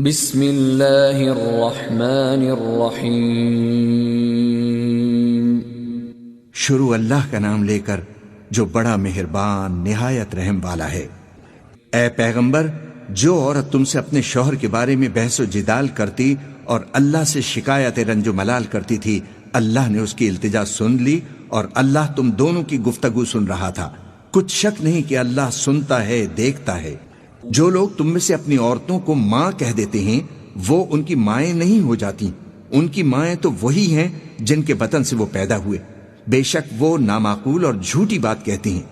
بسم اللہ الرحمن الرحیم۔ شروع اللہ کا نام لے کر جو بڑا مہربان نہایت رحم والا ہے۔ اے پیغمبر، جو عورت تم سے اپنے شوہر کے بارے میں بحث و جدال کرتی اور اللہ سے شکایت رنج و ملال کرتی تھی، اللہ نے اس کی التجا سن لی اور اللہ تم دونوں کی گفتگو سن رہا تھا۔ کچھ شک نہیں کہ اللہ سنتا ہے، دیکھتا ہے۔ جو لوگ تم میں سے اپنی عورتوں کو ماں کہہ دیتے ہیں، وہ ان کی مائیں نہیں ہو جاتی، ان کی مائیں تو وہی ہیں جن کے بطن سے وہ پیدا ہوئے۔ بے شک وہ نامعقول اور جھوٹی بات کہتی ہیں،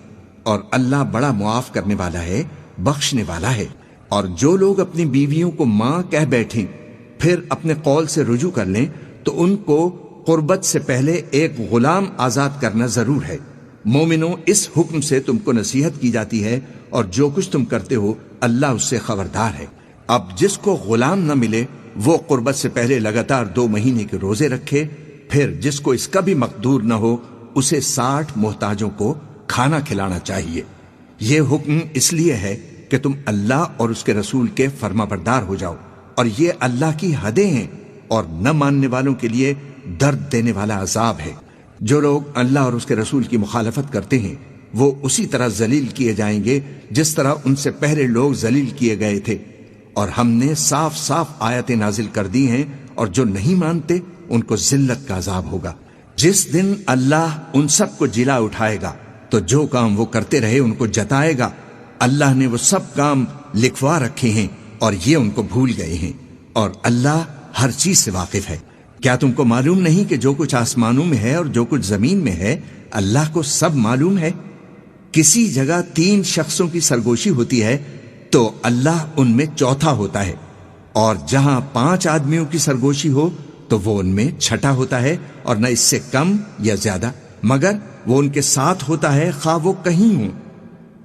اور اللہ بڑا معاف کرنے والا ہے، بخشنے والا ہے۔ اور جو لوگ اپنی بیویوں کو ماں کہہ بیٹھیں پھر اپنے قول سے رجوع کر لیں تو ان کو قربت سے پہلے ایک غلام آزاد کرنا ضرور ہے۔ مومنوں، اس حکم سے تم کو نصیحت کی جاتی ہے اور جو کچھ تم کرتے ہو اللہ اس سے خبردار ہے۔ اب جس کو غلام نہ ملے وہ قربت سے پہلے لگاتار 2 مہینے کے روزے رکھے، پھر جس کو اس کا بھی مقدور نہ ہو اسے 60 محتاجوں کو کھانا کھلانا چاہیے۔ یہ حکم اس لیے ہے کہ تم اللہ اور اس کے رسول کے فرما بردار ہو جاؤ، اور یہ اللہ کی حدیں ہیں اور نہ ماننے والوں کے لیے درد دینے والا عذاب ہے۔ جو لوگ اللہ اور اس کے رسول کی مخالفت کرتے ہیں وہ اسی طرح ذلیل کیے جائیں گے جس طرح ان سے پہلے لوگ ذلیل کیے گئے تھے، اور ہم نے صاف صاف آیتیں نازل کر دی ہیں، اور جو نہیں مانتے ان کو ذلت کا عذاب ہوگا۔ جس دن اللہ ان سب کو جلا اٹھائے گا تو جو کام وہ کرتے رہے ان کو جتائے گا۔ اللہ نے وہ سب کام لکھوا رکھے ہیں اور یہ ان کو بھول گئے ہیں، اور اللہ ہر چیز سے واقف ہے۔ کیا تم کو معلوم نہیں کہ جو کچھ آسمانوں میں ہے اور جو کچھ زمین میں ہے اللہ کو سب معلوم ہے؟ کسی جگہ 3 شخصوں کی سرگوشی ہوتی ہے تو اللہ ان میں چوتھا ہوتا ہے، اور جہاں 5 آدمیوں کی سرگوشی ہو تو وہ ان میں چھٹا ہوتا ہے، اور نہ اس سے کم یا زیادہ، مگر وہ ان کے ساتھ ہوتا ہے خواہ وہ کہیں ہوں۔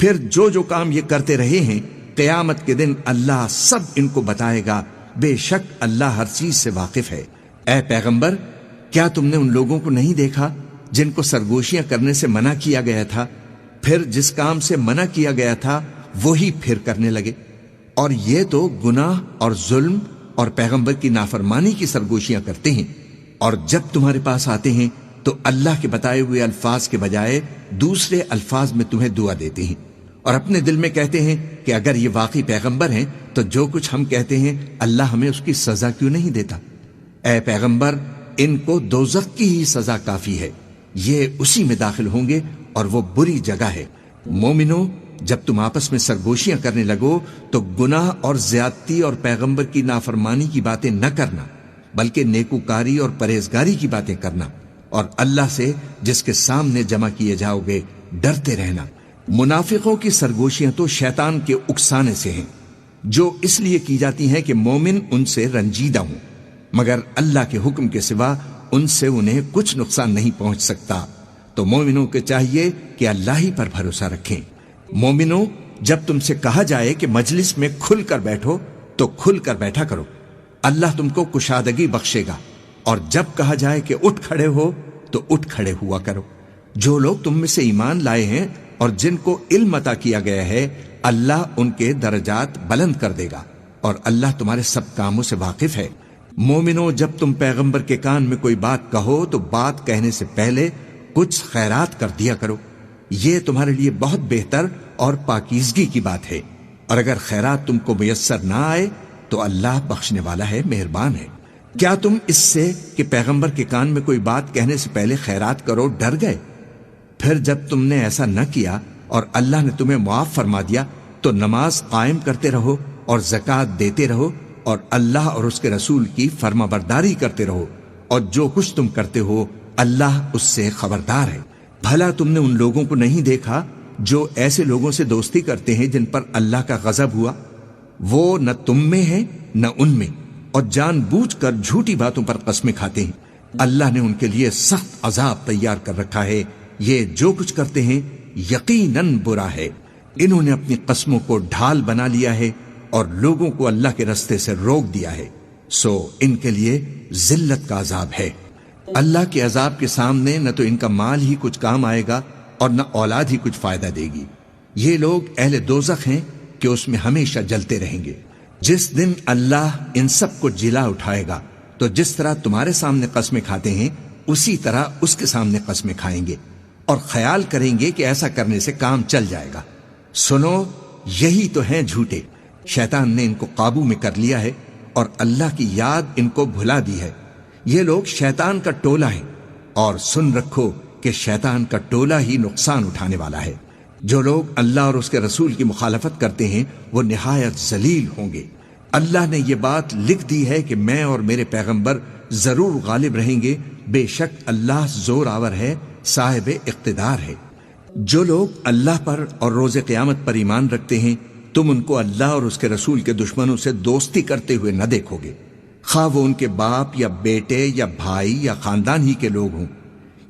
پھر جو کام یہ کرتے رہے ہیں قیامت کے دن اللہ سب ان کو بتائے گا، بے شک اللہ ہر چیز سے واقف ہے۔ اے پیغمبر، کیا تم نے ان لوگوں کو نہیں دیکھا جن کو سرگوشیاں کرنے سے منع کیا گیا تھا، پھر جس کام سے منع کیا گیا تھا وہی پھر کرنے لگے؟ اور یہ تو گناہ اور ظلم اور پیغمبر کی نافرمانی کی سرگوشیاں کرتے ہیں، اور جب تمہارے پاس آتے ہیں تو اللہ کے بتائے ہوئے الفاظ کے بجائے دوسرے الفاظ میں تمہیں دعا دیتے ہیں، اور اپنے دل میں کہتے ہیں کہ اگر یہ واقعی پیغمبر ہیں تو جو کچھ ہم کہتے ہیں اللہ ہمیں اس کی سزا کیوں نہیں دیتا؟ اے پیغمبر، ان کو دوزخ کی ہی سزا کافی ہے، یہ اسی میں داخل ہوں گے اور وہ بری جگہ ہے۔ مومنوں، جب تم آپس میں سرگوشیاں کرنے لگو تو گناہ اور زیادتی اور پیغمبر کی نافرمانی کی باتیں نہ کرنا، بلکہ نیکوکاری اور پرہیزگاری کی باتیں کرنا، اور اللہ سے جس کے سامنے جمع کیے جاؤ گے ڈرتے رہنا۔ منافقوں کی سرگوشیاں تو شیطان کے اکسانے سے ہیں، جو اس لیے کی جاتی ہیں کہ مومن ان سے رنجیدہ ہوں، مگر اللہ کے حکم کے سوا ان سے انہیں کچھ نقصان نہیں پہنچ سکتا۔ تو مومنوں کے چاہیے کہ اللہ ہی پر بھروسہ رکھیں۔ مومنوں، جب تم سے کہا جائے کہ مجلس میں کھل کر بیٹھو تو کھل کر بیٹھا کرو، اللہ تم کو کشادگی بخشے گا، اور جب کہا جائے کہ اٹھ کھڑے ہو تو اٹھ کھڑے ہوا کرو۔ جو لوگ تم میں سے ایمان لائے ہیں اور جن کو علم عطا کیا گیا ہے اللہ ان کے درجات بلند کر دے گا، اور اللہ تمہارے سب کاموں سے واقف ہے۔ مومنوں، جب تم پیغمبر کے کان میں کوئی بات کہو تو بات کہنے سے پہلے کچھ خیرات کر دیا کرو، یہ تمہارے لیے بہت بہتر اور پاکیزگی کی بات ہے، اور اگر خیرات تم کو میسر نہ آئے تو اللہ بخشنے والا ہے، مہربان ہے۔ کیا تم اس سے کہ پیغمبر کے کان میں کوئی بات کہنے سے پہلے خیرات کرو ڈر گئے؟ پھر جب تم نے ایسا نہ کیا اور اللہ نے تمہیں معاف فرما دیا تو نماز قائم کرتے رہو اور زکوٰۃ دیتے رہو، اور اللہ اور اس کے رسول کی فرما برداری کرتے رہو، اور جو کچھ تم کرتے ہو اللہ اس سے خبردار ہے۔ بھلا تم نے ان لوگوں کو نہیں دیکھا جو ایسے لوگوں سے دوستی کرتے ہیں جن پر اللہ کا غضب ہوا؟ وہ نہ تم میں ہیں نہ ان میں، اور جان بوجھ کر جھوٹی باتوں پر قسمیں کھاتے ہیں۔ اللہ نے ان کے لیے سخت عذاب تیار کر رکھا ہے، یہ جو کچھ کرتے ہیں یقیناً برا ہے۔ انہوں نے اپنی قسموں کو ڈھال بنا لیا ہے اور لوگوں کو اللہ کے رستے سے روک دیا ہے، سو ان کے لیے ذلت کا عذاب ہے۔ اللہ کے عذاب کے سامنے نہ تو ان کا مال ہی کچھ کام آئے گا اور نہ اولاد ہی کچھ فائدہ دے گی۔ یہ لوگ اہل دوزخ ہیں کہ اس میں ہمیشہ جلتے رہیں گے۔ جس دن اللہ ان سب کو جلا اٹھائے گا تو جس طرح تمہارے سامنے قسمیں کھاتے ہیں اسی طرح اس کے سامنے قسمیں کھائیں گے اور خیال کریں گے کہ ایسا کرنے سے کام چل جائے گا۔ سنو، یہی تو ہیں جھوٹے۔ شیطان نے ان کو قابو میں کر لیا ہے اور اللہ کی یاد ان کو بھلا دی ہے۔ یہ لوگ شیطان کا ٹولہ ہیں، اور سن رکھو کہ شیطان کا ٹولہ ہی نقصان اٹھانے والا ہے۔ جو لوگ اللہ اور اس کے رسول کی مخالفت کرتے ہیں وہ نہایت ذلیل ہوں گے۔ اللہ نے یہ بات لکھ دی ہے کہ میں اور میرے پیغمبر ضرور غالب رہیں گے، بے شک اللہ زور آور ہے، صاحب اقتدار ہے۔ جو لوگ اللہ پر اور روز قیامت پر ایمان رکھتے ہیں تم ان کو اللہ اور اس کے رسول کے دشمنوں سے دوستی کرتے ہوئے نہ دیکھو گے، خواہ وہ ان کے باپ یا بیٹے یا بھائی یا خاندان ہی کے لوگ ہوں۔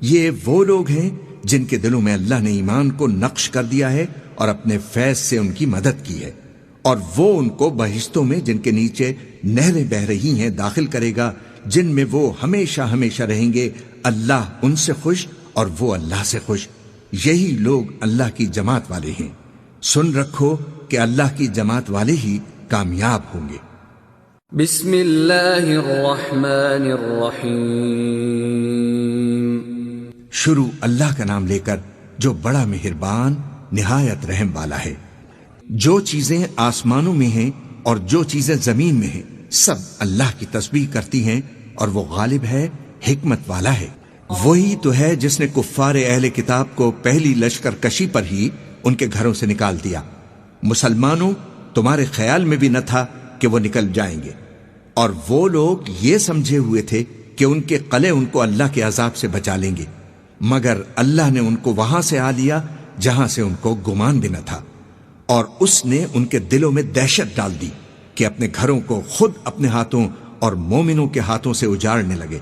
یہ وہ لوگ ہیں جن کے دلوں میں اللہ نے ایمان کو نقش کر دیا ہے اور اپنے فیض سے ان کی مدد کی ہے، اور وہ ان کو بہشتوں میں جن کے نیچے نہریں بہہ رہی ہیں داخل کرے گا، جن میں وہ ہمیشہ ہمیشہ رہیں گے۔ اللہ ان سے خوش اور وہ اللہ سے خوش۔ یہی لوگ اللہ کی جماعت والے ہیں۔ سن رکھو کہ اللہ کی جماعت والے ہی کامیاب ہوں گے۔ بسم اللہ الرحمن الرحیم۔ شروع اللہ کا نام لے کر جو بڑا مہربان نہایت رحم والا ہے۔ جو چیزیں آسمانوں میں ہیں اور جو چیزیں زمین میں ہیں سب اللہ کی تسبیح کرتی ہیں، اور وہ غالب ہے، حکمت والا ہے۔ وہی تو ہے جس نے کفار اہل کتاب کو پہلی لشکر کشی پر ہی ان کے گھروں سے نکال دیا۔ مسلمانوں، تمہارے خیال میں بھی نہ تھا کہ وہ نکل جائیں گے، اور وہ لوگ یہ سمجھے ہوئے تھے کہ ان کے قلعے ان کو اللہ کے عذاب سے بچا لیں گے، مگر اللہ نے ان کو وہاں سے آ لیا جہاں سے ان کو گمان بھی نہ تھا، اور اس نے ان کے دلوں میں دہشت ڈال دی کہ اپنے گھروں کو خود اپنے ہاتھوں اور مومنوں کے ہاتھوں سے اجاڑنے لگے۔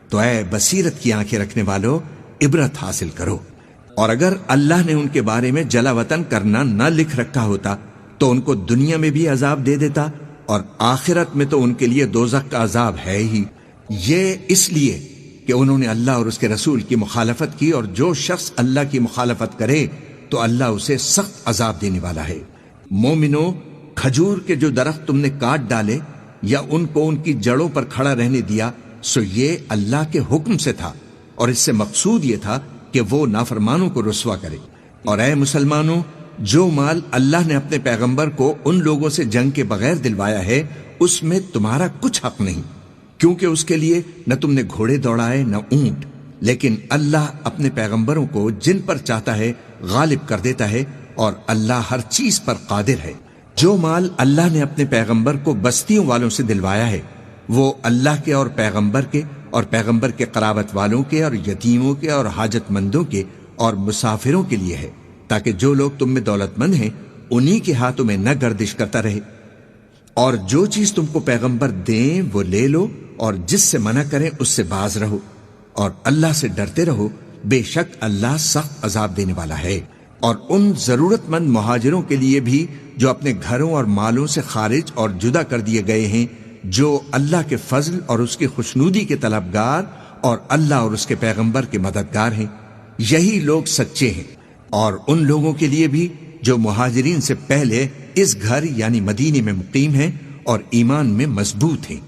تو اے بصیرت کی آنکھیں رکھنے والو، عبرت حاصل کرو۔ اور اگر اللہ نے ان کے بارے میں جلا وطن کرنا نہ لکھ رکھا ہوتا تو ان کو دنیا میں بھی عذاب دے دیتا، اور آخرت میں تو ان کے لیے دوزخ کا عذاب ہے ہی۔ یہ اس لیے کہ انہوں نے اللہ اور اس کے رسول کی مخالفت کی، اور جو شخص اللہ کی مخالفت کرے تو اللہ اسے سخت عذاب دینے والا ہے۔ مومنو، کھجور کے جو درخت تم نے کاٹ ڈالے یا ان کو ان کی جڑوں پر کھڑا رہنے دیا، سو یہ اللہ کے حکم سے تھا، اور اس سے مقصود یہ تھا کہ وہ نافرمانوں کو رسوا کرے۔ اور اے مسلمانوں، جو مال اللہ نے اپنے پیغمبر کو ان لوگوں سے جنگ کے بغیر دلوایا ہے اس میں تمہارا کچھ حق نہیں، کیونکہ اس کے لیے نہ تم نے گھوڑے دوڑائے نہ اونٹ، لیکن اللہ اپنے پیغمبروں کو جن پر چاہتا ہے غالب کر دیتا ہے، اور اللہ ہر چیز پر قادر ہے۔ جو مال اللہ نے اپنے پیغمبر کو بستیوں والوں سے دلوایا ہے وہ اللہ کے اور پیغمبر کے قرابت والوں کے اور یتیموں کے اور حاجت مندوں کے اور مسافروں کے لیے ہے، تاکہ جو لوگ تم میں دولت مند ہیں انہی کے ہاتھوں میں نہ گردش کرتا رہے۔ اور جو چیز تم کو پیغمبر دیں وہ لے لو، اور جس سے منع کریں اس سے باز رہو، اور اللہ سے ڈرتے رہو، بے شک اللہ سخت عذاب دینے والا ہے۔ اور ان ضرورت مند مہاجروں کے لیے بھی جو اپنے گھروں اور مالوں سے خارج اور جدا کر دیے گئے ہیں، جو اللہ کے فضل اور اس کی خوشنودی کے طلبگار اور اللہ اور اس کے پیغمبر کے مددگار ہیں، یہی لوگ سچے ہیں۔ اور ان لوگوں کے لیے بھی جو مہاجرین سے پہلے اس گھر یعنی مدینے میں مقیم ہیں اور ایمان میں مضبوط ہیں،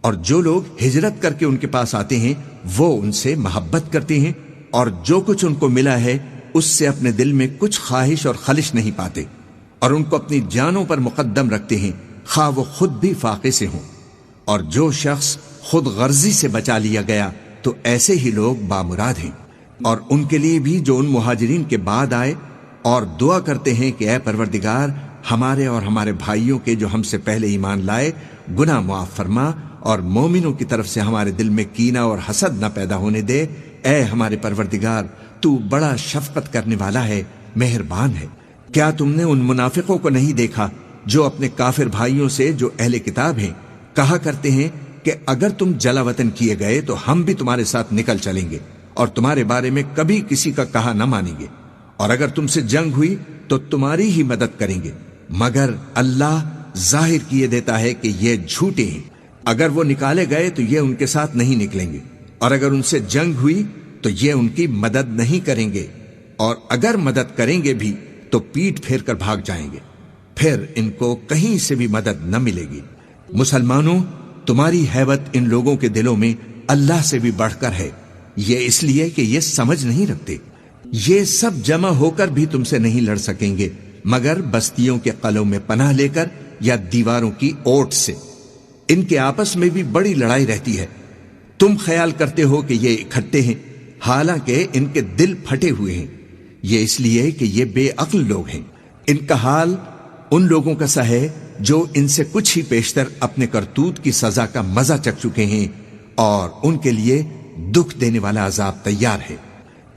اور جو لوگ ہجرت کر کے ان کے پاس آتے ہیں وہ ان سے محبت کرتے ہیں، اور جو کچھ ان کو ملا ہے اس سے اپنے دل میں کچھ خواہش اور خلش نہیں پاتے، اور ان کو اپنی جانوں پر مقدم رکھتے ہیں، خواہ وہ خود بھی فاقے سے ہوں۔ اور جو شخص خود غرضی سے بچا لیا گیا تو ایسے ہی لوگ بامراد ہیں۔ اور ان کے لیے بھی جو ان مہاجرین کے بعد آئے اور دعا کرتے ہیں کہ اے پروردگار، ہمارے اور ہمارے بھائیوں کے جو ہم سے پہلے ایمان لائے گناہ معاف فرما، اور مومنوں کی طرف سے ہمارے دل میں کینہ اور حسد نہ پیدا ہونے دے۔ اے ہمارے پروردگار، تو بڑا شفقت کرنے والا ہے، مہربان ہے۔ کیا تم نے ان منافقوں کو نہیں دیکھا جو اپنے کافر بھائیوں سے جو اہل کتاب ہیں کہا کرتے ہیں کہ اگر تم جلا وطن کیے گئے تو ہم بھی تمہارے ساتھ نکل چلیں گے، اور تمہارے بارے میں کبھی کسی کا کہا نہ مانیں گے، اور اگر تم سے جنگ ہوئی تو تمہاری ہی مدد کریں گے، مگر اللہ ظاہر کیے دیتا ہے کہ یہ جھوٹے ہیں۔ اگر وہ نکالے گئے تو یہ ان کے ساتھ نہیں نکلیں گے، اور اگر ان سے جنگ ہوئی تو یہ ان کی مدد نہیں کریں گے، اور اگر مدد کریں گے بھی تو پیٹ پھیر کر بھاگ جائیں گے۔ پھر ان کو کہیں سے بھی مدد نہ ملے گی۔ مسلمانوں، تمہاری ہیبت ان لوگوں کے دلوں میں اللہ سے بھی بڑھ کر ہے، یہ اس لیے کہ یہ سمجھ نہیں رکھتے۔ یہ سب جمع ہو کر بھی تم سے نہیں لڑ سکیں گے مگر بستیوں کے قلعوں میں پناہ لے کر یا دیواروں کی اوٹ سے۔ ان کے آپس میں بھی بڑی لڑائی رہتی ہے۔ تم خیال کرتے ہو کہ یہ اکٹھے ہیں، حالانکہ ان کے دل پھٹے ہوئے ہیں۔ یہ اس لیے کہ یہ بے عقل لوگ ہیں۔ ان کا حال ان لوگوں کا سا ہے جو ان سے کچھ ہی پیشتر اپنے کرتوت کی سزا کا مزہ چکھ چکے ہیں، اور ان کے لیے دکھ دینے والا عذاب تیار ہے۔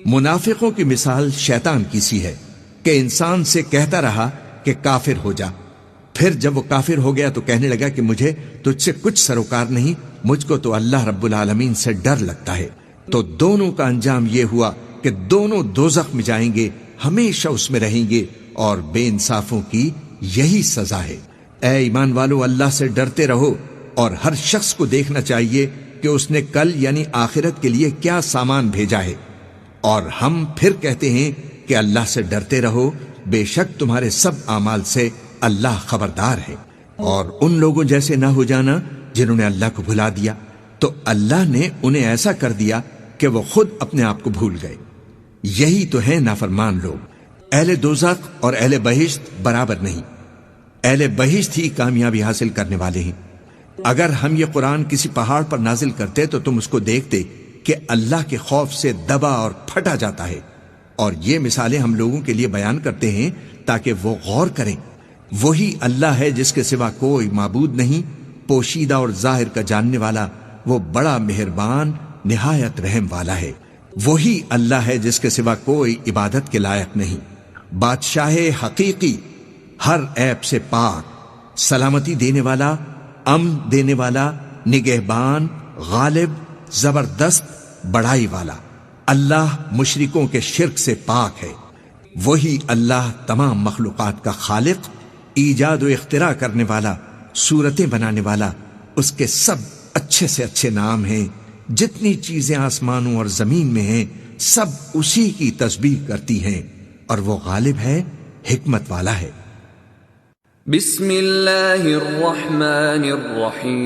منافقوں کی مثال شیطان کی سی ہے کہ انسان سے کہتا رہا کہ کافر ہو جا، پھر جب وہ کافر ہو گیا تو کہنے لگا کہ مجھے تجھ سے کچھ سروکار نہیں، مجھ کو تو اللہ رب العالمین سے ڈر لگتا ہے۔ تو دونوں کا انجام یہ ہوا کہ دونوں دوزخ میں جائیں گے، ہمیشہ اس میں رہیں گے، اور بے انصافوں کی یہی سزا ہے۔ اے ایمان والو، اللہ سے ڈرتے رہو، اور ہر شخص کو دیکھنا چاہیے کہ اس نے کل یعنی آخرت کے لیے کیا سامان بھیجا ہے۔ اور ہم پھر کہتے ہیں کہ اللہ سے ڈرتے رہو، بے شک تمہارے سب اعمال سے اللہ خبردار ہے۔ اور ان لوگوں جیسے نہ ہو جانا جنہوں نے اللہ کو بھلا دیا، تو اللہ نے انہیں ایسا کر دیا کہ وہ خود اپنے آپ کو بھول گئے۔ یہی تو ہیں نافرمان لوگ۔ اہل دوزخ اور اہل بہشت برابر نہیں، اہل بہشت ہی کامیابی حاصل کرنے والے ہیں۔ اگر ہم یہ قرآن کسی پہاڑ پر نازل کرتے تو تم اس کو دیکھتے کہ اللہ کے خوف سے دبا اور پھٹا جاتا ہے۔ اور یہ مثالیں ہم لوگوں کے لیے بیان کرتے ہیں تاکہ وہ غور کریں۔ وہی اللہ ہے جس کے سوا کوئی معبود نہیں، پوشیدہ اور ظاہر کا جاننے والا، وہ بڑا مہربان نہایت رحم والا ہے۔ وہی اللہ ہے جس کے سوا کوئی عبادت کے لائق نہیں، بادشاہ حقیقی، ہر عیب سے پاک، سلامتی دینے والا، امن دینے والا، نگہبان، غالب، زبردست، بڑائی والا۔ اللہ مشرکوں کے شرک سے پاک ہے۔ وہی اللہ تمام مخلوقات کا خالق، ایجاد و اختراع کرنے والا، صورتیں بنانے والا۔ اس کے سب اچھے سے اچھے نام ہیں۔ جتنی چیزیں آسمانوں اور زمین میں ہیں سب اسی کی تسبیح کرتی ہیں، اور وہ غالب ہے، حکمت والا ہے۔ بسم اللہ الرحمن الرحیم۔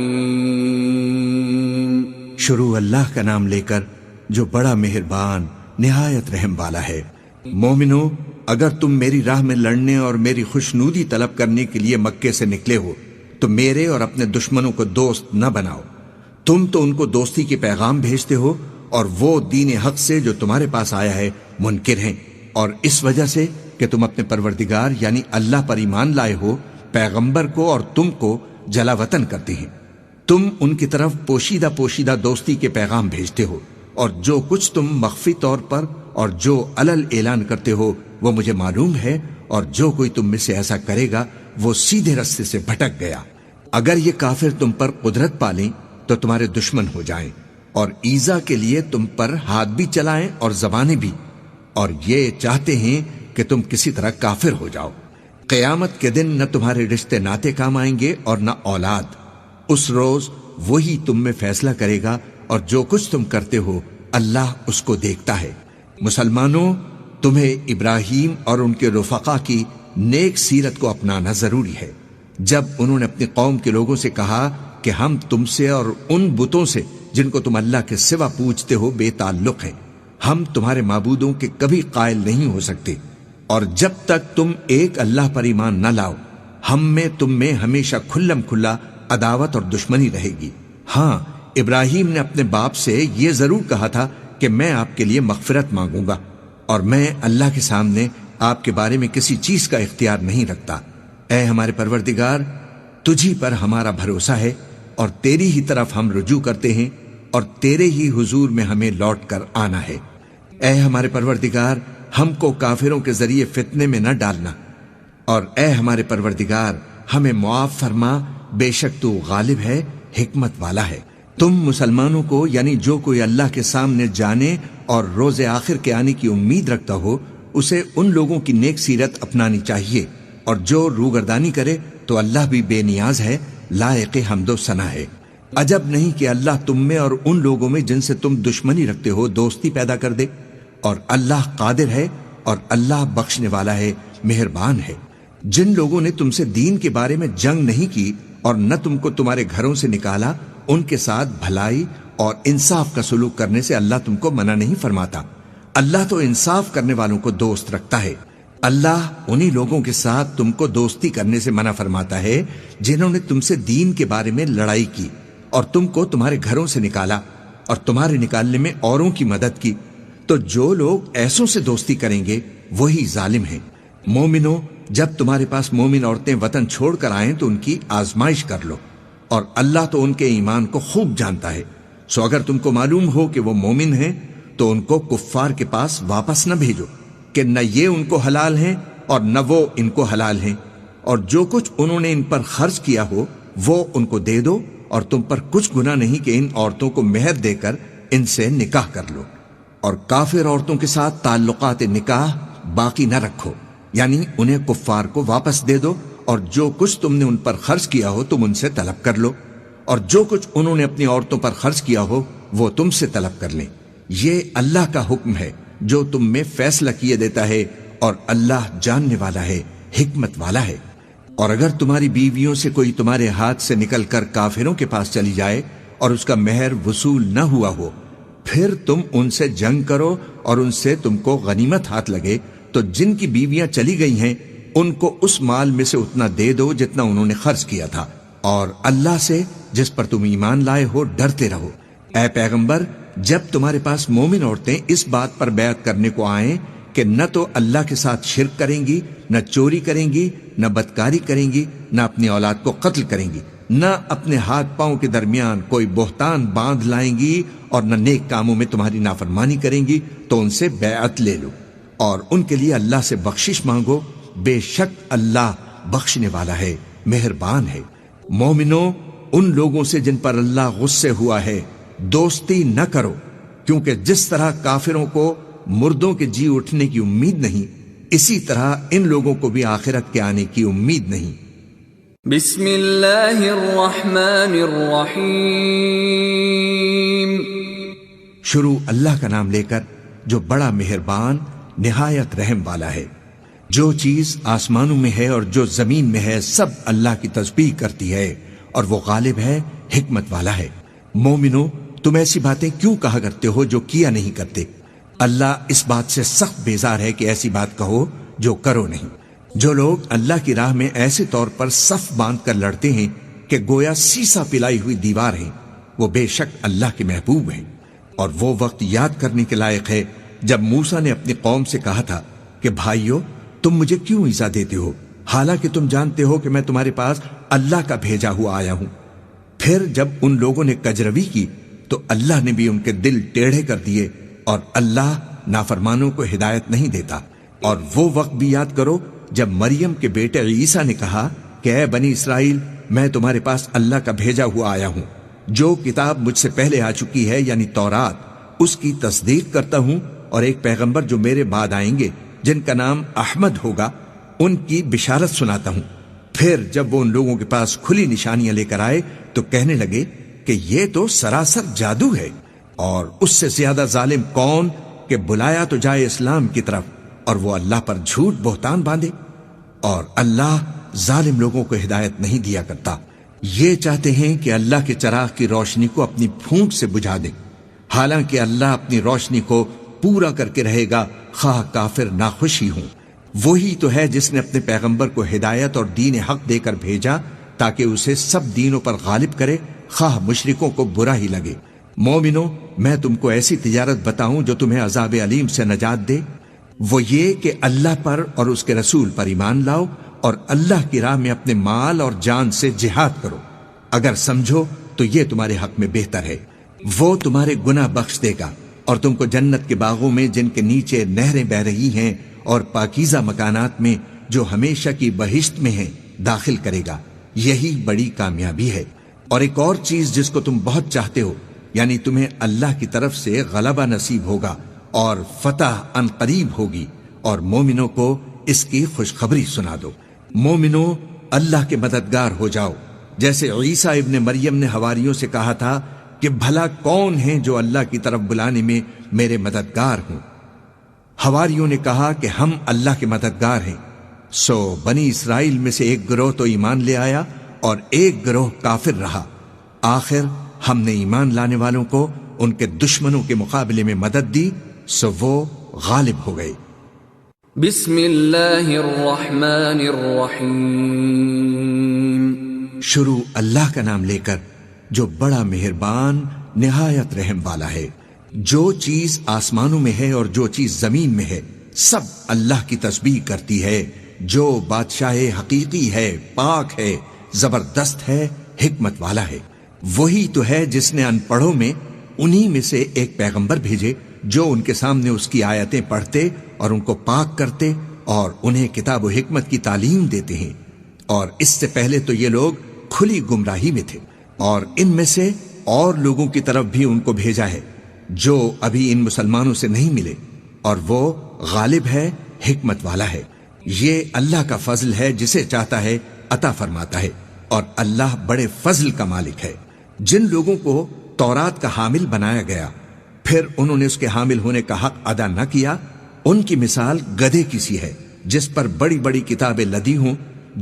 شروع اللہ کا نام لے کر جو بڑا مہربان نہایت رحم والا ہے۔ مومنو، اگر تم میری راہ میں لڑنے اور میری خوشنودی طلب کرنے کے لیے مکے سے نکلے ہو تو میرے اور اپنے دشمنوں کو دوست نہ بناؤ۔ تم تو ان کو دوستی کے پیغام بھیجتے ہو، اور وہ دین حق سے جو تمہارے پاس آیا ہے منکر ہیں، اور اس وجہ سے کہ تم اپنے پروردگار یعنی اللہ پر ایمان لائے ہو، پیغمبر کو اور تم کو جلا وطن کرتے ہیں۔ تم ان کی طرف پوشیدہ دوستی کے پیغام بھیجتے ہو، اور جو کچھ تم مخفی طور پر اور جو علل اعلان کرتے ہو وہ مجھے معلوم ہے، اور جو کوئی تم میں سے ایسا کرے گا وہ سیدھے رستے سے بھٹک گیا۔ اگر یہ کافر تم پر قدرت پالیں تو تمہارے دشمن ہو جائیں، اور ایذا کے لیے تم پر ہاتھ بھی چلائیں اور زبانیں بھی، اور یہ چاہتے ہیں کہ تم کسی طرح کافر ہو جاؤ۔ قیامت کے دن نہ تمہارے رشتے ناتے کام آئیں گے اور نہ اولاد۔ اس روز وہی تم میں فیصلہ کرے گا، اور جو کچھ تم کرتے ہو اللہ اس کو دیکھتا ہے۔ مسلمانوں، تمہیں ابراہیم اور ان کے رفقا کی نیک سیرت کو اپنانا ضروری ہے۔ جب انہوں نے اپنی قوم کے لوگوں سے کہا کہ ہم تم سے اور ان بتوں سے جن کو تم اللہ کے سوا پوجتے ہو بے تعلق ہیں، ہم تمہارے معبودوں کے کبھی قائل نہیں ہو سکتے، اور جب تک تم ایک اللہ پر ایمان نہ لاؤ ہم میں تم میں ہمیشہ کھلم کھلا عداوت اور دشمنی رہے گی۔ ہاں، ابراہیم نے اپنے باپ سے یہ ضرور کہا تھا کہ میں آپ کے لیے مغفرت مانگوں گا، اور میں اللہ کے سامنے آپ کے بارے میں کسی چیز کا اختیار نہیں رکھتا۔ اے ہمارے پروردگار، تجھی پر ہمارا بھروسہ ہے، اور تیری ہی طرف ہم رجوع کرتے ہیں، اور تیرے ہی حضور میں ہمیں لوٹ کر آنا ہے۔ اے ہمارے پروردگار، ہم کو کافروں کے ذریعے فتنے میں نہ ڈالنا، اور اے ہمارے پروردگار ہمیں معاف فرما، بے شک تو غالب ہے، حکمت والا ہے۔ تم مسلمانوں کو یعنی جو کوئی اللہ کے سامنے جانے اور روز آخر کے آنے کی امید رکھتا ہو اسے ان لوگوں کی نیک سیرت اپنانی چاہیے، اور جو روگردانی کرے تو اللہ بھی بے نیاز ہے، لائق حمد و ثنا ہے۔ عجب نہیں کہ اللہ تم میں اور ان لوگوں میں جن سے تم دشمنی رکھتے ہو دوستی پیدا کر دے، اور اللہ قادر ہے، اور اللہ بخشنے والا ہے، مہربان ہے۔ جن لوگوں نے تم سے دین کے بارے میں جنگ نہیں کی اور نہ تم کو تمہارے گھروں سے نکالا، ان کے ساتھ بھلائی اور انصاف کا سلوک کرنے سے اللہ تم کو منع نہیں فرماتا۔ اللہ تو انصاف کرنے والوں کو دوست رکھتا ہے۔ اللہ انہی لوگوں کے ساتھ تم کو دوستی کرنے سے منع فرماتا ہے جنہوں نے تم سے دین کے بارے میں لڑائی کی اور تم کو تمہارے گھروں سے نکالا اور تمہارے نکالنے میں اوروں کی مدد کی، تو جو لوگ ایسوں سے دوستی کریں گے وہی ظالم ہیں۔ مومنو، جب تمہارے پاس مومن عورتیں وطن چھوڑ کر آئیں تو ان کی آزمائش کر لو، اور اللہ تو ان کے ایمان کو خوب جانتا ہے۔ سو اگر تم کو معلوم ہو کہ وہ مومن ہیں تو ان کو کفار کے پاس واپس نہ بھیجو کہ نہ یہ ان کو حلال ہیں اور نہ وہ ان کو حلال ہیں، اور جو کچھ انہوں نے ان پر خرچ کیا ہو وہ ان کو دے دو، اور تم پر کچھ گناہ نہیں کہ ان عورتوں کو مہر دے کر ان سے نکاح کر لو، اور کافر عورتوں کے ساتھ تعلقات نکاح باقی نہ رکھو، یعنی انہیں کفار کو واپس دے دو، اور جو کچھ تم نے ان پر خرچ کیا ہو تم ان سے طلب کر لو، اور جو کچھ انہوں نے اپنی عورتوں پر خرچ کیا ہو وہ تم سے طلب کر لیں۔ یہ اللہ کا حکم ہے جو تم میں فیصلہ کیے دیتا ہے، اور اللہ جاننے والا ہے، حکمت والا ہے۔ اور اگر تمہاری بیویوں سے کوئی تمہارے ہاتھ سے نکل کر کافروں کے پاس چلی جائے اور اس کا مہر وصول نہ ہوا ہو، پھر تم ان سے جنگ کرو اور ان سے تم کو غنیمت ہاتھ لگے، تو جن کی بیویاں چلی گئی ہیں ان کو اس مال میں سے اتنا دے دو جتنا انہوں نے خرچ کیا تھا، اور اللہ سے جس پر تم ایمان لائے ہو ڈرتے رہو۔ اے پیغمبر، جب تمہارے پاس مومن عورتیں اس بات پر بیعت کرنے کو آئیں کہ نہ تو اللہ کے ساتھ شرک کریں گی، نہ چوری کریں گی، نہ بدکاری کریں گی، نہ اپنی اولاد کو قتل کریں گی، نہ اپنے ہاتھ پاؤں کے درمیان کوئی بہتان باندھ لائیں گی، اور نہ نیک کاموں میں تمہاری نافرمانی کریں گی، تو ان سے بیعت لے لو اور ان کے لیے اللہ سے بخشش مانگو، بے شک اللہ بخشنے والا ہے، مہربان ہے۔ مومنو، ان لوگوں سے جن پر اللہ غصے ہوا ہے دوستی نہ کرو، کیونکہ جس طرح کافروں کو مردوں کے جی اٹھنے کی امید نہیں، اسی طرح ان لوگوں کو بھی آخرت کے آنے کی امید نہیں۔ بسم اللہ الرحمن الرحیم۔ شروع اللہ کا نام لے کر جو بڑا مہربان نہایت رحم والا ہے۔ جو چیز آسمانوں میں ہے اور جو زمین میں ہے سب اللہ کی تسبیح کرتی ہے، اور وہ غالب ہے، حکمت والا ہے۔ مومنو، تم ایسی باتیں کیوں کہا کرتے ہو جو کیا نہیں کرتے؟ اللہ اس بات سے سخت بیزار ہے کہ ایسی بات کہو جو کرو نہیں۔ جو لوگ اللہ کی راہ میں ایسے طور پر صف باندھ کر لڑتے ہیں کہ گویا سیسا پلائی ہوئی دیوار ہیں، وہ بے شک اللہ کے محبوب ہیں۔ اور وہ وقت یاد کرنے کے لائق ہے جب موسیٰ نے اپنی قوم سے کہا تھا کہ بھائیو، تم مجھے کیوں ایذا دیتے ہو، حالانکہ تم جانتے ہو کہ میں تمہارے پاس اللہ کا بھیجا ہوا آیا ہوں۔ پھر جب ان لوگوں نے کجروی کی تو اللہ نے بھی ان کے دل ٹیڑھے کر دیے، اور اللہ نافرمانوں کو ہدایت نہیں دیتا۔ اور وہ وقت بھی یاد کرو جب مریم کے بیٹے عیسیٰ نے کہا کہ اے بنی اسرائیل، میں تمہارے پاس اللہ کا بھیجا ہوا آیا ہوں، جو کتاب مجھ سے پہلے آ چکی ہے یعنی تورات، اس کی تصدیق کرتا ہوں، اور ایک پیغمبر جو میرے بعد آئیں گے جن کا نام احمد ہوگا، ان کی بشارت سناتا ہوں۔ پھر جب وہ ان لوگوں کے پاس کھلی نشانیاں لے کر آئے تو کہنے لگے کہ یہ تو سراسر جادو ہے، اور اس سے زیادہ ظالم کون کہ بلایا تو جائے اسلام کی طرف اور وہ اللہ پر جھوٹ بہتان باندھے۔ اور اللہ ظالم لوگوں کو ہدایت نہیں دیا کرتا۔ یہ چاہتے ہیں کہ اللہ کے چراغ کی روشنی کو اپنی پھونک سے بجھا دے، حالانکہ اللہ اپنی روشنی کو پورا کر کے رہے گا، خواہ کافر ناخوش ہی ہوں۔ وہی تو ہے جس نے اپنے پیغمبر کو ہدایت اور دین حق دے کر بھیجا تاکہ اسے سب دینوں پر غالب کرے، خواہ مشرکوں کو برا ہی لگے۔ مومنو، میں تم کو ایسی تجارت بتاؤں جو تمہیں عذاب علیم سے نجات دے؟ وہ یہ کہ اللہ پر اور اس کے رسول پر ایمان لاؤ، اور اللہ کی راہ میں اپنے مال اور جان سے جہاد کرو۔ اگر سمجھو تو یہ تمہارے حق میں بہتر ہے۔ وہ تمہارے گناہ بخش دے گا، اور تم کو جنت کے باغوں میں جن کے نیچے نہریں بہ رہی ہیں اور پاکیزہ مکانات میں جو ہمیشہ کی بہشت میں ہیں داخل کرے گا۔ یہی بڑی کامیابی ہے۔ اور ایک اور چیز جس کو تم بہت چاہتے ہو، یعنی تمہیں اللہ کی طرف سے غلبہ نصیب ہوگا اور فتح ان قریب ہوگی، اور مومنوں کو اس کی خوشخبری سنا دو۔ مومنوں، اللہ کے مددگار ہو جاؤ، جیسے عیسیٰ ابن مریم نے حواریوں سے کہا تھا کہ بھلا کون ہیں جو اللہ کی طرف بلانے میں میرے مددگار ہوں؟ حواریوں نے کہا کہ ہم اللہ کے مددگار ہیں۔ سو بنی اسرائیل میں سے ایک گروہ تو ایمان لے آیا اور ایک گروہ کافر رہا۔ آخر ہم نے ایمان لانے والوں کو ان کے دشمنوں کے مقابلے میں مدد دی، سو وہ غالب ہو گئے۔ بسم اللہ الرحمن الرحیم۔ شروع اللہ کا نام لے کر جو بڑا مہربان نہایت رحم والا ہے۔ جو چیز آسمانوں میں ہے اور جو چیز زمین میں ہے سب اللہ کی تسبیح کرتی ہے، جو بادشاہ حقیقی ہے، پاک ہے، زبردست ہے، حکمت والا ہے۔ وہی تو ہے جس نے ان پڑھوں میں انہی میں سے ایک پیغمبر بھیجے جو ان کے سامنے اس کی آیتیں پڑھتے اور ان کو پاک کرتے اور انہیں کتاب و حکمت کی تعلیم دیتے ہیں۔ اور اس سے پہلے تو یہ لوگ کھلی گمراہی میں تھے، اور ان میں سے اور لوگوں کی طرف بھی ان کو بھیجا ہے جو ابھی ان مسلمانوں سے نہیں ملے، اور وہ غالب ہے، حکمت والا ہے۔ یہ اللہ کا فضل ہے، جسے چاہتا ہے عطا فرماتا ہے، اور اللہ بڑے فضل کا مالک ہے۔ جن لوگوں کو تورات کا حامل بنایا گیا پھر انہوں نے اس کے حامل ہونے کا حق ادا نہ کیا، ان کی مثال گدھے کی سی ہے جس پر بڑی بڑی کتابیں لدی ہوں۔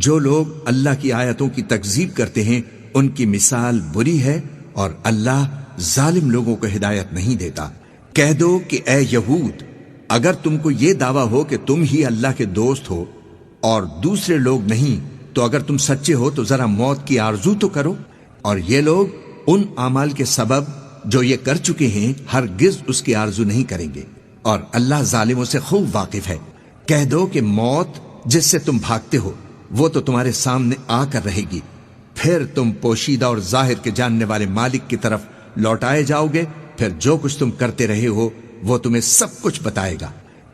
جو لوگ اللہ کی آیتوں کی تکذیب کرتے ہیں ان کی مثال بری ہے، اور اللہ ظالم لوگوں کو ہدایت نہیں دیتا۔ کہہ دو کہ اے یہود، اگر تم کو یہ دعویٰ ہو کہ تم ہی اللہ کے دوست ہو اور دوسرے لوگ نہیں، تو اگر تم سچے ہو تو ذرا موت کی آرزو تو کرو۔ اور یہ لوگ ان اعمال کے سبب جو یہ کر چکے ہیں ہرگز اس کی آرزو نہیں کریں گے، اور اللہ ظالموں سے خوب واقف ہے۔ کہہ دو کہ موت جس سے تم بھاگتے ہو وہ تو تمہارے سامنے آ کر رہے گی، پھر تم پوشیدہ اور ظاہر کے جاننے والے مالک کی طرف لوٹائے جاؤ گے، پھر جو کچھ تم کرتے رہے ہو وہ تمہیں سب کچھ بتائے گا۔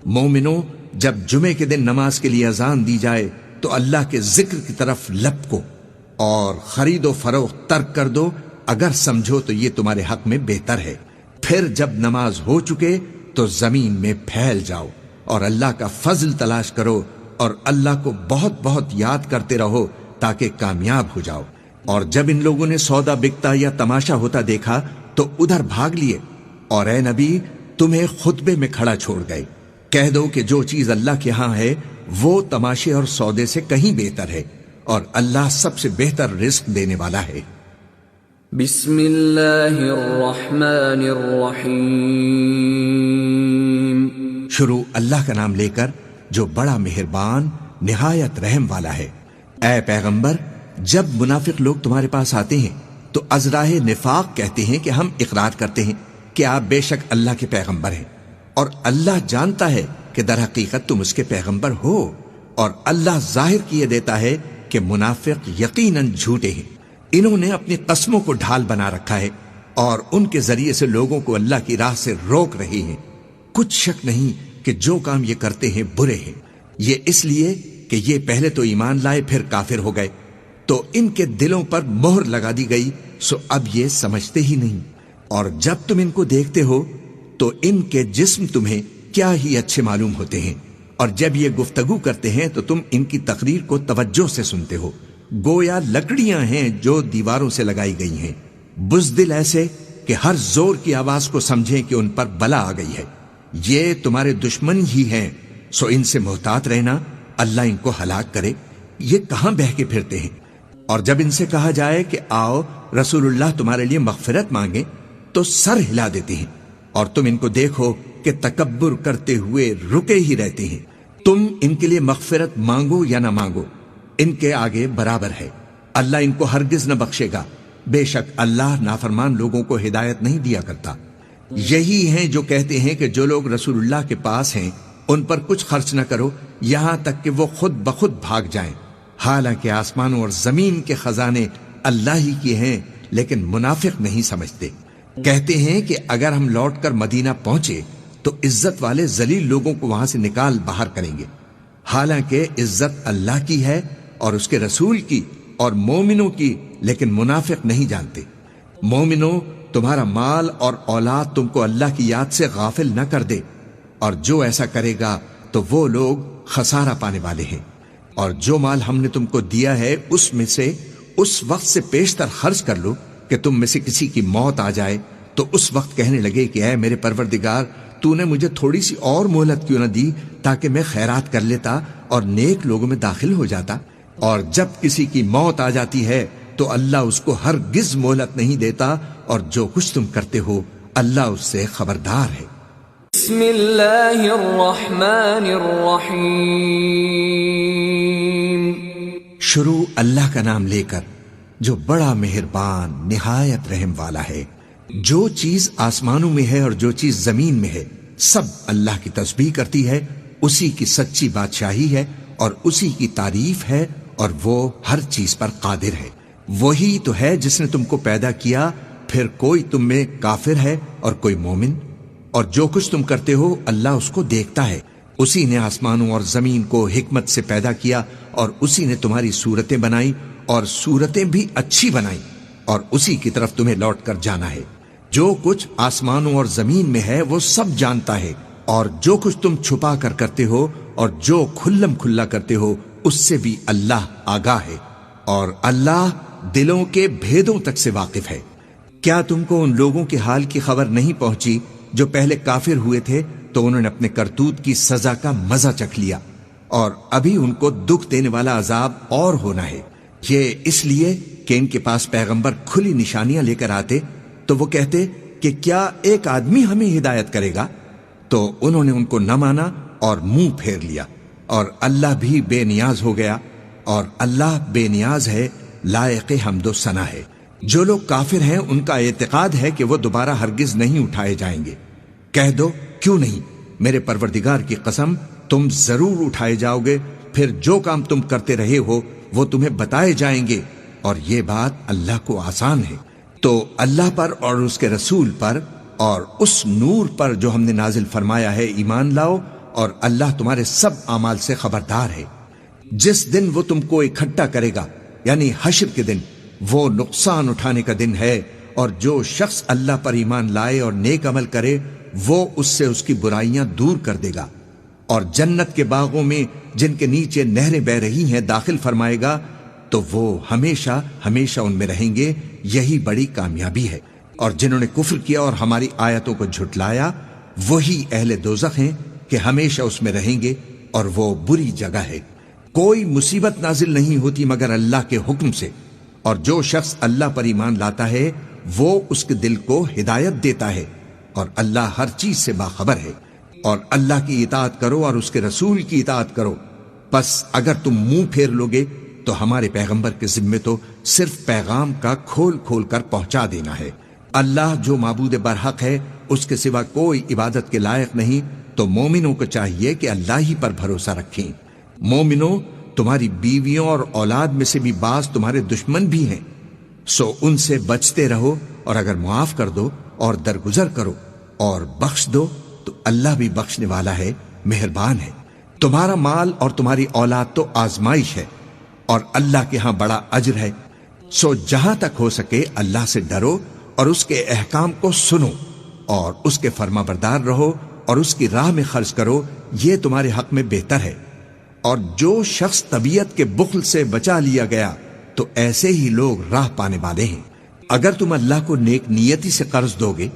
مومنو، جب جمعے کے دن نماز کے لیے اذان دی جائے تو اللہ کے ذکر کی طرف لپکو اور خرید و فروخت ترک کر دو، اگر سمجھو تو یہ تمہارے حق میں بہتر ہے۔ پھر جب نماز ہو چکے تو زمین میں پھیل جاؤ اور اللہ کا فضل تلاش کرو، اور اللہ کو بہت بہت یاد کرتے رہو تاکہ کامیاب ہو جاؤ۔ اور جب ان لوگوں نے سودا بکتا یا تماشا ہوتا دیکھا تو ادھر بھاگ لیے، اور اے نبی تمہیں خطبے میں کھڑا چھوڑ گئے۔ کہہ دو کہ جو چیز اللہ کے ہاں ہے وہ تماشے اور سودے سے کہیں بہتر ہے، اور اللہ سب سے بہتر رزق دینے والا ہے۔ بسم اللہ الرحمن الرحیم۔ شروع اللہ کا نام لے کر جو بڑا مہربان نہایت رحم والا ہے۔ اے پیغمبر، جب منافق لوگ تمہارے پاس آتے ہیں تو ازراہ نفاق کہتے ہیں کہ ہم اقرار کرتے ہیں کہ آپ بے شک اللہ کے پیغمبر ہیں، اور اللہ جانتا ہے کہ در حقیقت تم اس کے پیغمبر ہو، اور اللہ ظاہر کیے دیتا ہے کہ منافق یقیناً جھوٹے ہیں۔ انہوں نے اپنی قسموں کو ڈھال بنا رکھا ہے اور ان کے ذریعے سے لوگوں کو اللہ کی راہ سے روک رہے ہیں۔ کچھ شک نہیں کہ جو کام یہ کرتے ہیں برے ہیں۔ یہ اس لیے کہ یہ پہلے تو ایمان لائے پھر کافر ہو گئے، تو ان کے دلوں پر مہر لگا دی گئی، سو اب یہ سمجھتے ہی نہیں۔ اور جب تم ان کو دیکھتے ہو تو ان کے جسم تمہیں کیا ہی اچھے معلوم ہوتے ہیں، اور جب یہ گفتگو کرتے ہیں تو تم ان کی تقریر کو توجہ سے سنتے ہو، گویا لکڑیاں ہیں جو دیواروں سے لگائی گئی ہیں، بزدل ایسے کہ ہر زور کی آواز کو سمجھیں کہ ان پر بلا آ گئی ہے۔ یہ تمہارے دشمن ہی ہیں، سو ان سے محتاط رہنا، اللہ ان کو ہلاک کرے۔ یہ کہاں بہہ کے پھرتے ہیں؟ اور جب ان سے کہا جائے کہ آؤ رسول اللہ تمہارے لیے مغفرت مانگے تو سر ہلا دیتے ہیں، اور تم ان کو دیکھو کہ تکبر کرتے ہوئے رکے ہی رہتے ہیں۔ تم ان کے لیے مغفرت مانگو یا نہ مانگو، ان کے آگے برابر ہے، اللہ ان کو ہرگز نہ بخشے گا۔ بے شک اللہ نافرمان لوگوں کو ہدایت نہیں دیا کرتا۔ یہی ہیں جو کہتے ہیں کہ جو لوگ رسول اللہ کے پاس ہیں ان پر کچھ خرچ نہ کرو یہاں تک کہ وہ خود بخود بھاگ جائیں، حالانکہ آسمانوں اور زمین کے خزانے اللہ ہی کے ہیں، لیکن منافق نہیں سمجھتے۔ کہتے ہیں کہ اگر ہم لوٹ کر مدینہ پہنچے تو عزت والے ذلیل لوگوں کو وہاں سے نکال باہر کریں گے، حالانکہ عزت اللہ کی ہے اور اس کے رسول کی اور مومنوں کی، لیکن منافق نہیں جانتے۔ مومنوں، تمہارا مال اور اولاد تم کو اللہ کی یاد سے غافل نہ کر دے، اور جو ایسا کرے گا تو وہ لوگ خسارہ پانے والے ہیں۔ اور جو مال ہم نے تم کو دیا ہے اس میں سے اس وقت سے پیشتر خرچ کر لو کہ تم میں سے کسی کی موت آ جائے، تو اس وقت کہنے لگے کہ اے میرے پروردگار، تو نے مجھے تھوڑی سی اور مہلت کیوں نہ دی تاکہ میں خیرات کر لیتا اور نیک لوگوں میں داخل ہو جاتا؟ اور جب کسی کی موت آ جاتی ہے تو اللہ اس کو ہرگز مہلت نہیں دیتا، اور جو کچھ تم کرتے ہو اللہ اس سے خبردار ہے۔ بسم اللہ الرحمن الرحیم۔ شروع اللہ کا نام لے کر جو بڑا مہربان نہایت رحم والا ہے۔ جو چیز آسمانوں میں ہے اور جو چیز زمین میں ہے سب اللہ کی تسبیح کرتی ہے، اسی کی سچی بادشاہی ہے اور اسی کی تعریف ہے، اور وہ ہر چیز پر قادر ہے۔ وہی تو ہے جس نے تم کو پیدا کیا، پھر کوئی تم میں کافر ہے اور کوئی مومن، اور جو کچھ تم کرتے ہو اللہ اس کو دیکھتا ہے۔ اسی نے آسمانوں اور زمین کو حکمت سے پیدا کیا، اور اسی نے تمہاری صورتیں بنائی اور صورتیں بھی اچھی بنائی، اور اسی کی طرف تمہیں لوٹ کر جانا ہے۔ جو کچھ آسمانوں اور زمین میں ہے وہ سب جانتا ہے، اور جو کچھ تم چھپا کر کرتے ہو اور جو کھلم کھلا کرتے ہو اس سے بھی اللہ آگاہ ہے، اور اللہ دلوں کے بھیدوں تک سے واقف ہے۔ کیا تم کو ان لوگوں کے حال کی خبر نہیں پہنچی جو پہلے کافر ہوئے تھے تو انہوں نے اپنے کرتوت کی سزا کا مزہ چکھ لیا، اور ابھی ان کو دکھ دینے والا عذاب اور ہونا ہے؟ یہ اس لیے کہ ان کے پاس پیغمبر کھلی نشانیاں لے کر آتے تو وہ کہتے کہ کیا ایک آدمی ہمیں ہدایت کرے گا؟ تو انہوں نے ان کو نہ مانا اور منہ پھیر لیا، اور اللہ بھی بے نیاز ہو گیا، اور اللہ بے نیاز ہے، لائق حمد و ثنا ہے۔ جو لوگ کافر ہیں ان کا اعتقاد ہے کہ وہ دوبارہ ہرگز نہیں اٹھائے جائیں گے۔ کہہ دو کیوں نہیں، میرے پروردگار کی قسم تم ضرور اٹھائے جاؤ گے، پھر جو کام تم کرتے رہے ہو وہ تمہیں بتائے جائیں گے، اور یہ بات اللہ کو آسان ہے۔ تو اللہ پر اور اس کے رسول پر اور اس نور پر جو ہم نے نازل فرمایا ہے ایمان لاؤ، اور اللہ تمہارے سب اعمال سے خبردار ہے۔ جس دن وہ تم کو اکٹھا کرے گا یعنی حشر کے دن، وہ نقصان اٹھانے کا دن ہے، اور جو شخص اللہ پر ایمان لائے اور نیک عمل کرے وہ اس سے اس کی برائیاں دور کر دے گا، اور جنت کے باغوں میں جن کے نیچے نہریں بہ رہی ہیں داخل فرمائے گا، تو وہ ہمیشہ ہمیشہ ان میں رہیں گے۔ یہی بڑی کامیابی ہے۔ اور جنہوں نے کفر کیا اور ہماری آیتوں کو جھٹلایا وہی اہل دوزخ ہیں کہ ہمیشہ اس میں رہیں گے، اور وہ بری جگہ ہے۔ کوئی مصیبت نازل نہیں ہوتی مگر اللہ کے حکم سے، اور جو شخص اللہ پر ایمان لاتا ہے وہ اس کے دل کو ہدایت دیتا ہے، اور اللہ ہر چیز سے باخبر ہے۔ اور اللہ کی اطاعت کرو اور اس کے رسول کی اطاعت کرو، پس اگر تم منہ پھیر لوگے تو ہمارے پیغمبر کے ذمے تو صرف پیغام کا کھول کھول کر پہنچا دینا ہے۔ اللہ جو معبود برحق ہے اس کے سوا کوئی عبادت کے لائق نہیں، تو مومنوں کو چاہیے کہ اللہ ہی پر بھروسہ رکھیں۔ مومنوں، تمہاری بیویوں اور اولاد میں سے بھی بعض تمہارے دشمن بھی ہیں، سو ان سے بچتے رہو، اور اگر معاف کر دو اور درگزر کرو اور بخش دو تو اللہ بھی بخشنے والا ہے، مہربان ہے۔ تمہارا مال اور تمہاری اولاد تو آزمائش ہے، اور اللہ کے ہاں بڑا اجر ہے، سو جہاں تک ہو سکے اللہ سے ڈرو اور اس کے احکام کو سنو، اور اس کے فرما بردار رہو اور اس کی راہ میں خرچ کرو، یہ تمہارے حق میں بہتر ہے۔ اور جو شخص طبیعت کے بخل سے بچا لیا گیا تو ایسے ہی لوگ راہ پانے والے ہیں۔ اگر تم اللہ کو نیک نیتی سے قرض دو گے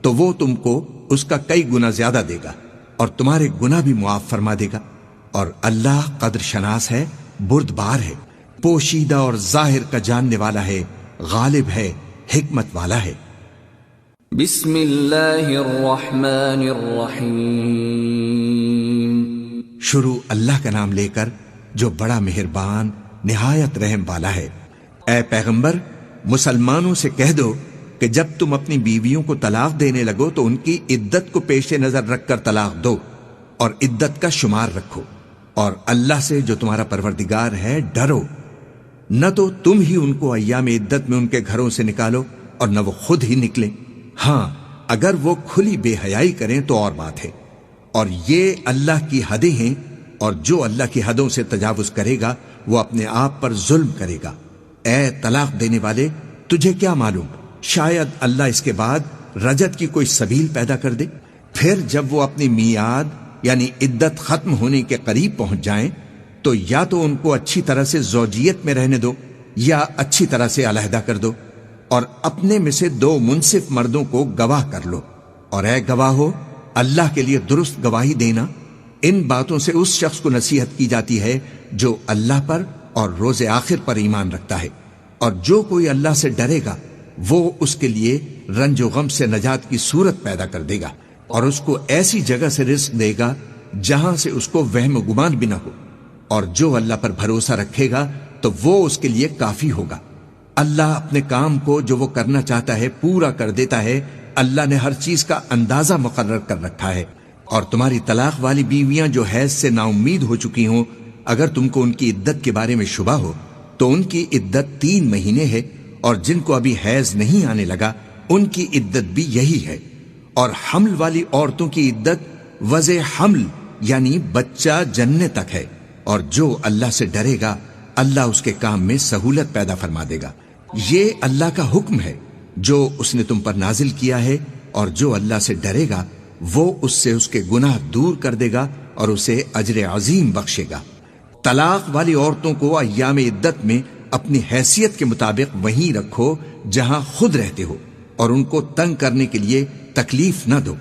تو وہ تم کو اس کا کئی گنا زیادہ دے گا، اور تمہارے گناہ بھی معاف فرما دے گا، اور اللہ قدر شناس ہے، بردبار ہے، پوشیدہ اور ظاہر کا جاننے والا ہے، غالب ہے، حکمت والا ہے۔ بسم اللہ الرحمن الرحیم۔ شروع اللہ کا نام لے کر جو بڑا مہربان نہایت رحم والا ہے۔ اے پیغمبر، مسلمانوں سے کہہ دو کہ جب تم اپنی بیویوں کو طلاق دینے لگو تو ان کی عدت کو پیش نظر رکھ کر طلاق دو، اور عدت کا شمار رکھو، اور اللہ سے جو تمہارا پروردگار ہے ڈرو۔ نہ تو تم ہی ان کو ایام عدت میں ان کے گھروں سے نکالو اور نہ وہ خود ہی نکلیں، ہاں اگر وہ کھلی بے حیائی کریں تو اور بات ہے، اور یہ اللہ کی حدیں ہیں، اور جو اللہ کی حدوں سے تجاوز کرے گا وہ اپنے آپ پر ظلم کرے گا۔ اے طلاق دینے والے، تجھے کیا معلوم، شاید اللہ اس کے بعد رجعت کی کوئی سبیل پیدا کر دے۔ پھر جب وہ اپنی میعاد یعنی عدت ختم ہونے کے قریب پہنچ جائیں تو یا تو ان کو اچھی طرح سے زوجیت میں رہنے دو یا اچھی طرح سے علیحدہ کر دو، اور اپنے میں سے 2 منصف مردوں کو گواہ کر لو، اور اے گواہو، اللہ کے لیے درست گواہی دینا، ان باتوں سے اس شخص کو نصیحت کی جاتی ہے جو اللہ پر اور روز آخر پر ایمان رکھتا ہے، اور جو کوئی اللہ سے ڈرے گا وہ اس کے لیے رنج و غم سے نجات کی صورت پیدا کر دے گا، اور اس کو ایسی جگہ سے رزق دے گا جہاں سے اس کو وہم و گمان بھی نہ ہو، اور جو اللہ پر بھروسہ رکھے گا تو وہ اس کے لیے کافی ہوگا۔ اللہ اپنے کام کو جو وہ کرنا چاہتا ہے پورا کر دیتا ہے۔ اللہ نے ہر چیز کا اندازہ مقرر کر رکھا ہے۔ اور تمہاری طلاق والی بیویاں جو حیض سے نا امید ہو چکی ہوں، اگر تم کو ان کی عدت کے بارے میں شبہ ہو تو ان کی عدت 3 مہینے ہے، اور جن کو ابھی حیض نہیں آنے لگا ان کی عدت بھی یہی ہے۔ اور حمل والی عورتوں کی عدت وضع حمل یعنی بچہ جننے تک ہے، اور جو اللہ سے ڈرے گا اللہ اس کے کام میں سہولت پیدا فرما دے گا۔ یہ اللہ کا حکم ہے جو اس نے تم پر نازل کیا ہے، اور جو اللہ سے ڈرے گا وہ اس سے اس کے گناہ دور کر دے گا اور اسے اجر عظیم بخشے گا۔ طلاق والی عورتوں کو ایام عدت میں اپنی حیثیت کے مطابق وہیں رکھو جہاں خود رہتے ہو، اور ان کو تنگ کرنے کے لیے تکلیف نہ دو،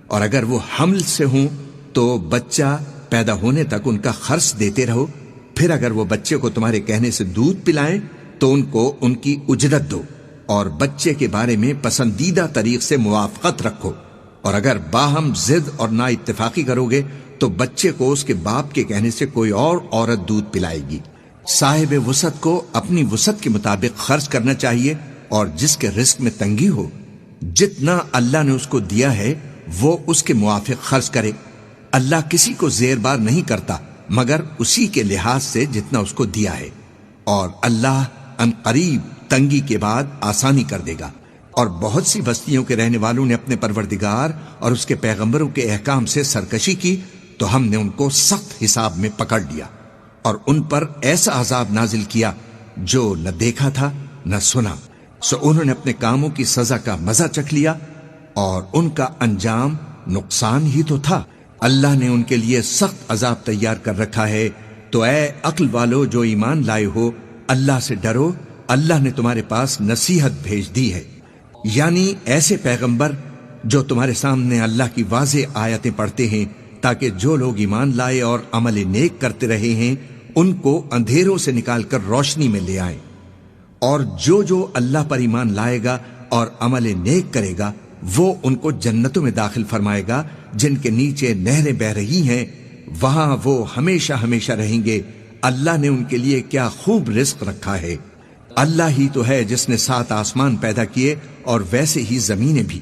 اور اگر وہ حمل سے ہوں تو بچہ پیدا ہونے تک ان کا خرچ دیتے رہو، پھر اگر وہ بچے کو تمہارے کہنے سے دودھ پلائیں تو ان کو ان کی اجرت دو، اور بچے کے بارے میں پسندیدہ طریق سے موافقت رکھو، اور اگر باہم ضد اور نا اتفاقی کرو گے تو بچے کو اس کے باپ کے کہنے سے کوئی اور عورت دودھ پلائے گی۔ صاحب وسعت کو اپنی وسعت کے مطابق خرچ کرنا چاہیے، اور جس کے رزق میں تنگی ہو جتنا اللہ نے اس کو دیا ہے وہ اس کے موافق خرچ کرے۔ اللہ کسی کو زیر بار نہیں کرتا مگر اسی کے لحاظ سے جتنا اس کو دیا ہے، اور اللہ ان قریب تنگی کے بعد آسانی کر دے گا۔ اور بہت سی بستیوں کے رہنے والوں نے اپنے پروردگار اور اس کے پیغمبروں کے احکام سے سرکشی کی تو ہم نے ان کو سخت حساب میں پکڑ لیا، اور ان پر ایسا عذاب نازل کیا جو نہ دیکھا تھا نہ سنا، سو انہوں نے اپنے کاموں کی سزا کا مزہ چکھ لیا، اور ان کا انجام نقصان ہی تو تھا۔ اللہ نے ان کے لیے سخت عذاب تیار کر رکھا ہے، تو اے عقل والو جو ایمان لائے ہو اللہ سے ڈرو، اللہ نے تمہارے پاس نصیحت بھیج دی ہے، یعنی ایسے پیغمبر جو تمہارے سامنے اللہ کی واضح آیتیں پڑھتے ہیں تاکہ جو لوگ ایمان لائے اور عمل نیک کرتے رہے ہیں ان کو اندھیروں سے نکال کر روشنی میں لے آئیں، اور جو اللہ پر ایمان لائے گا اور عمل نیک کرے گا وہ ان کو جنتوں میں داخل فرمائے گا جن کے نیچے نہریں بہ رہی ہیں، وہاں وہ ہمیشہ ہمیشہ رہیں گے۔ اللہ نے ان کے لیے کیا خوب رزق رکھا ہے۔ اللہ ہی تو ہے جس نے 7 آسمان پیدا کیے اور ویسے ہی زمینیں بھی،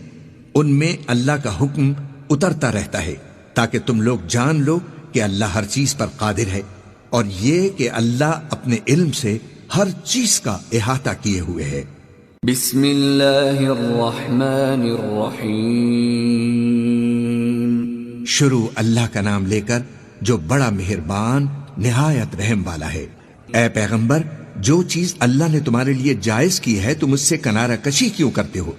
ان میں اللہ کا حکم اترتا رہتا ہے تاکہ تم لوگ جان لو کہ اللہ ہر چیز پر قادر ہے، اور یہ کہ اللہ اپنے علم سے ہر چیز کا احاطہ کیے ہوئے ہے۔ بسم اللہ الرحمن الرحیم۔ شروع اللہ کا نام لے کر جو بڑا مہربان نہایت رحم والا ہے۔ اے پیغمبر، جو چیز اللہ نے تمہارے لیے جائز کی ہے تم اس سے کنارہ کشی کیوں کرتے ہو؟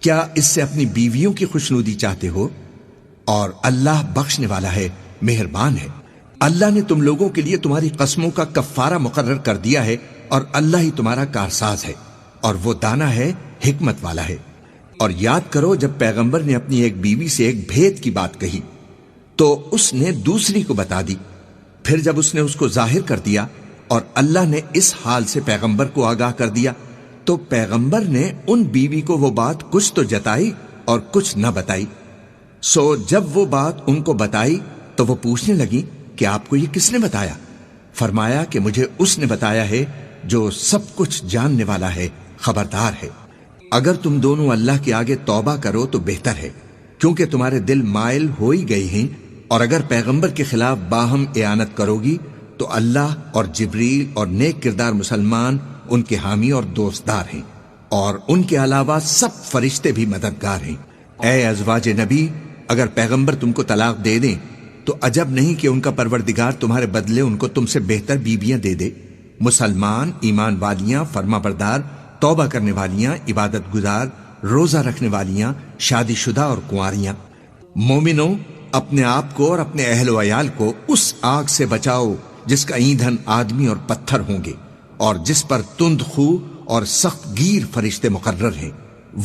کیا اس سے اپنی بیویوں کی خوشنودی چاہتے ہو؟ اور اللہ بخشنے والا ہے، مہربان ہے۔ اللہ نے تم لوگوں کے لیے تمہاری قسموں کا کفارہ مقرر کر دیا ہے، اور اللہ ہی تمہارا کارساز ہے، اور وہ دانا ہے، حکمت والا ہے۔ اور یاد کرو جب پیغمبر نے اپنی ایک بیوی سے ایک بھید کی بات کہی تو اس نے دوسری کو بتا دی، پھر جب اس نے اس کو ظاہر کر دیا اور اللہ نے اس حال سے پیغمبر کو آگاہ کر دیا تو پیغمبر نے ان بیوی کو وہ بات کچھ تو جتائی اور کچھ نہ بتائی۔ سو جب وہ بات ان کو بتائی تو وہ پوچھنے لگی کہ آپ کو یہ کس نے بتایا؟ فرمایا کہ مجھے اس نے بتایا ہے جو سب کچھ جاننے والا ہے، خبردار ہے۔ اگر تم دونوں اللہ کے آگے توبہ کرو تو بہتر ہے، کیونکہ تمہارے دل مائل ہو ہی گئے ہیں، اور اگر پیغمبر کے خلاف باہم اعانت کرو گی تو اللہ اور جبریل اور نیک کردار مسلمان ان کے حامی اور دوستدار ہیں، اور ان کے علاوہ سب فرشتے بھی مددگار ہیں۔ اے ازواج نبی، اگر پیغمبر تم کو طلاق دے دیں تو عجب نہیں کہ ان کا پروردگار تمہارے بدلے ان کو تم سے بہتر بیویاں دے دے، مسلمان، ایمان والیاں، فرما بردار، توبہ کرنے والیاں، عبادت گزار، روزہ رکھنے والیاں، شادی شدہ اور کنواریاں۔ مومنوں، اپنے آپ کو اور اپنے اہل و عیال کو اس آگ سے بچاؤ جس کا ایندھن آدمی اور پتھر ہوں گے، اور جس پر تند خو اور سخت گیر فرشتے مقرر ہیں۔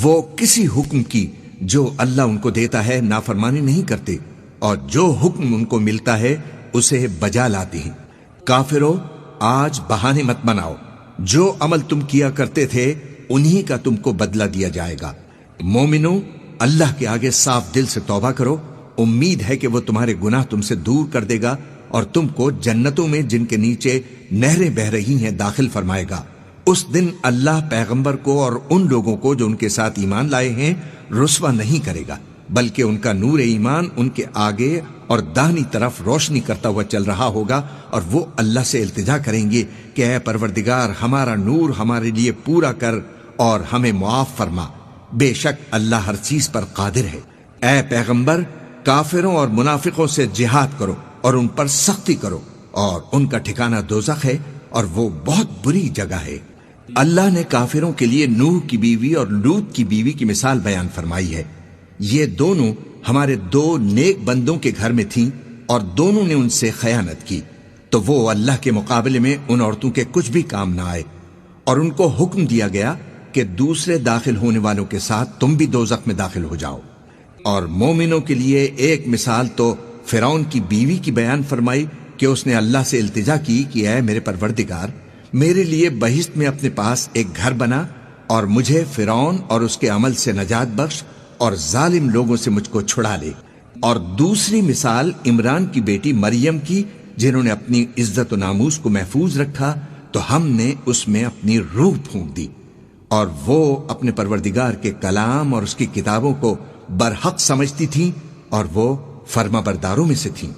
وہ کسی حکم کی جو اللہ ان کو دیتا ہے نافرمانی نہیں کرتے، اور جو حکم ان کو ملتا ہے اسے بجا لاتے ہیں۔ کافرو، آج بہانے مت بناؤ، جو عمل تم کیا کرتے تھے انہی کا تم کو بدلہ دیا جائے گا۔ مومنو، اللہ کے آگے صاف دل سے توبہ کرو، امید ہے کہ وہ تمہارے گناہ تم سے دور کر دے گا اور تم کو جنتوں میں جن کے نیچے نہریں بہ رہی ہیں داخل فرمائے گا۔ اس دن اللہ پیغمبر کو اور ان لوگوں کو جو ان کے ساتھ ایمان لائے ہیں رسوا نہیں کرے گا، بلکہ ان کا نور ایمان ان کے آگے اور داہنی طرف روشنی کرتا ہوا چل رہا ہوگا، اور وہ اللہ سے التجا کریں گے کہ اے پروردگار، ہمارا نور ہمارے لیے پورا کر اور ہمیں معاف فرما، بے شک اللہ ہر چیز پر قادر ہے۔ اے پیغمبر، کافروں اور منافقوں سے جہاد کرو اور ان پر سختی کرو، اور ان کا ٹھکانہ دوزخ ہے اور وہ بہت بری جگہ ہے۔ اللہ نے کافروں کے لیے نوح کی بیوی اور لوط کی بیوی کی مثال بیان فرمائی ہے۔ یہ دونوں ہمارے دو نیک بندوں کے گھر میں تھیں اور دونوں نے ان سے خیانت کی، تو وہ اللہ کے مقابلے میں ان عورتوں کے کچھ بھی کام نہ آئے، اور ان کو حکم دیا گیا کہ دوسرے داخل ہونے والوں کے ساتھ تم بھی دوزخ میں داخل ہو جاؤ۔ اور مومنوں کے لیے ایک مثال تو فرعون کی بیوی کی بیان فرمائی کہ اس نے اللہ سے التجا کی کہ اے میرے پروردگار، میرے لیے بہشت میں اپنے پاس ایک گھر بنا اور مجھے فرعون اور اس کے عمل سے نجات بخش اور ظالم لوگوں سے مجھ کو چھڑا لے۔ اور دوسری مثال عمران کی بیٹی مریم کی، جنہوں نے اپنی عزت و ناموس کو محفوظ رکھا تو ہم نے اس میں اپنی روح پھونک دی، اور وہ اپنے پروردگار کے کلام اور اس کی کتابوں کو برحق سمجھتی تھیں اور وہ فرما برداروں میں سے تھیں۔